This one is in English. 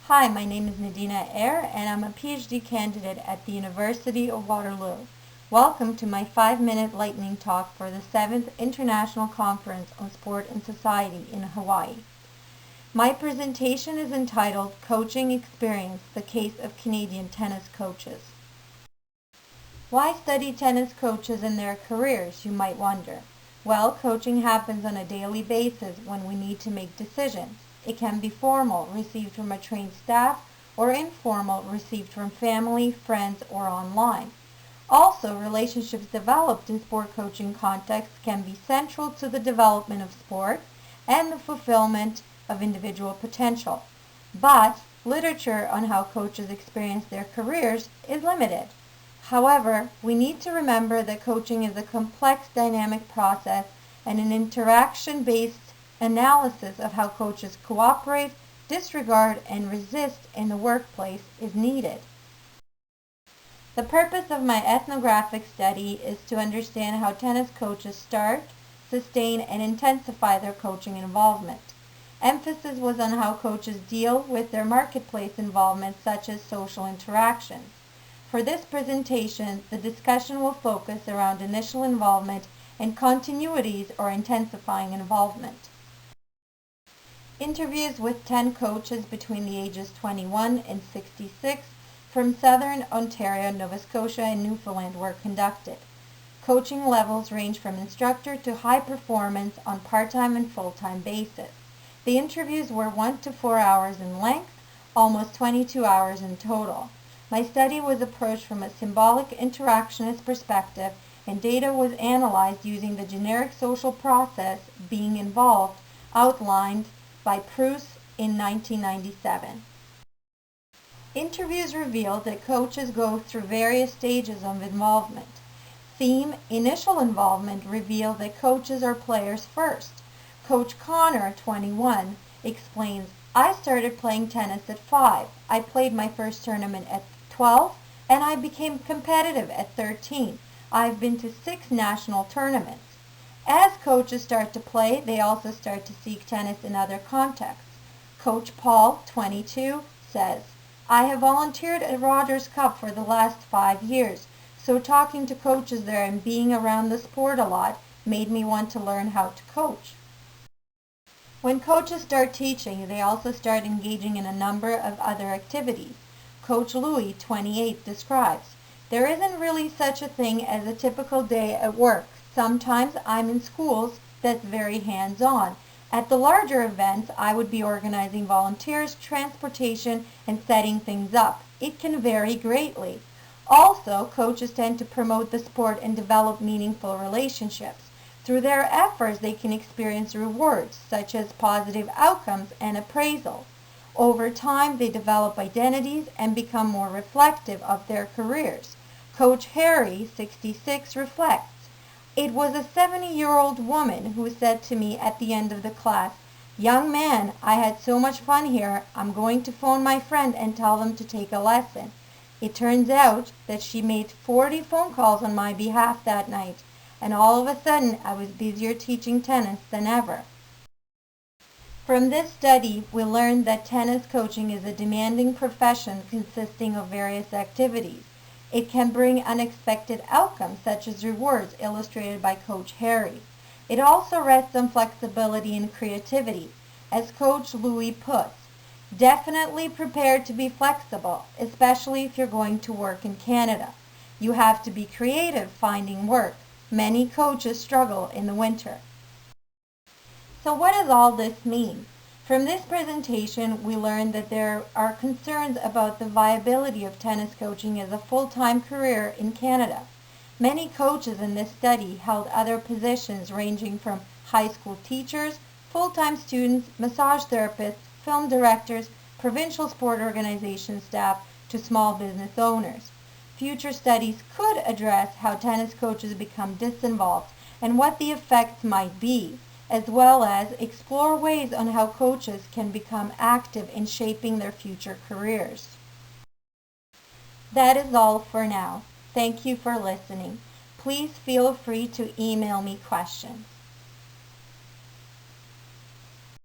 Hi, my name is Nadina Eyre, and I'm a PhD candidate at the University of Waterloo. Welcome to my 5-minute lightning talk for the 7th International Conference on Sport and Society in Hawaii. My presentation is entitled Coaching Experience, the Case of Canadian Tennis Coaches. Why study tennis coaches and their careers, you might wonder. Well, coaching happens on a daily basis when we need to make decisions. It can be formal, received from a trained staff, or informal, received from family, friends, or online. Also, relationships developed in sport coaching contexts can be central to the development of sport and the fulfillment of individual potential. But literature on how coaches experience their careers is limited. However, we need to remember that coaching is a complex dynamic process, and an interaction-based analysis of how coaches cooperate, disregard, and resist in the workplace is needed. The purpose of my ethnographic study is to understand how tennis coaches start, sustain, and intensify their coaching involvement. Emphasis was on how coaches deal with their marketplace involvement, such as social interactions. For this presentation, the discussion will focus around initial involvement and continuities or intensifying involvement. Interviews with 10 coaches between the ages 21 and 66 from Southern Ontario, Nova Scotia, and Newfoundland were conducted. Coaching levels range from instructor to high performance on part-time and full-time basis. The interviews were 1 to 4 hours in length, almost 22 hours in total. My study was approached from a symbolic interactionist perspective, and data was analyzed using the generic social process being involved outlined by Prus in 1997. Interviews revealed that coaches go through various stages of involvement. Theme: initial involvement revealed that coaches are players first. Coach Connor, 21, explains, "I started playing tennis at 5. I played my first tournament at 12, and I became competitive at 13. I've been to 6 national tournaments." As coaches start to play, they also start to seek tennis in other contexts. Coach Paul, 22, says, "I have volunteered at Rogers Cup for the last 5 years, so talking to coaches there and being around the sport a lot made me want to learn how to coach." When coaches start teaching, they also start engaging in a number of other activities. Coach Louis, 28, describes, "There isn't really such a thing as a typical day at work. Sometimes I'm in schools that's very hands-on. At the larger events, I would be organizing volunteers, transportation, and setting things up. It can vary greatly." Also, coaches tend to promote the sport and develop meaningful relationships. Through their efforts, they can experience rewards, such as positive outcomes and appraisal. Over time, they develop identities and become more reflective of their careers. Coach Harry, 66, reflects, "It was a 70-year-old woman who said to me at the end of the class, 'Young man, I had so much fun here, I'm going to phone my friend and tell them to take a lesson.' It turns out that she made 40 phone calls on my behalf that night, and all of a sudden I was busier teaching tennis than ever." From this study, we learned that tennis coaching is a demanding profession consisting of various activities. It can bring unexpected outcomes, such as rewards illustrated by Coach Harry. It also rests on flexibility and creativity. As Coach Louis puts, "Definitely prepared to be flexible, especially if you're going to work in Canada. You have to be creative finding work. Many coaches struggle in the winter." So what does all this mean? From this presentation, we learned that there are concerns about the viability of tennis coaching as a full-time career in Canada. Many coaches in this study held other positions ranging from high school teachers, full-time students, massage therapists, film directors, provincial sport organization staff, to small business owners. Future studies could address how tennis coaches become disinvolved and what the effects might be, as well as explore ways on how coaches can become active in shaping their future careers. That is all for now. Thank you for listening. Please feel free to email me questions.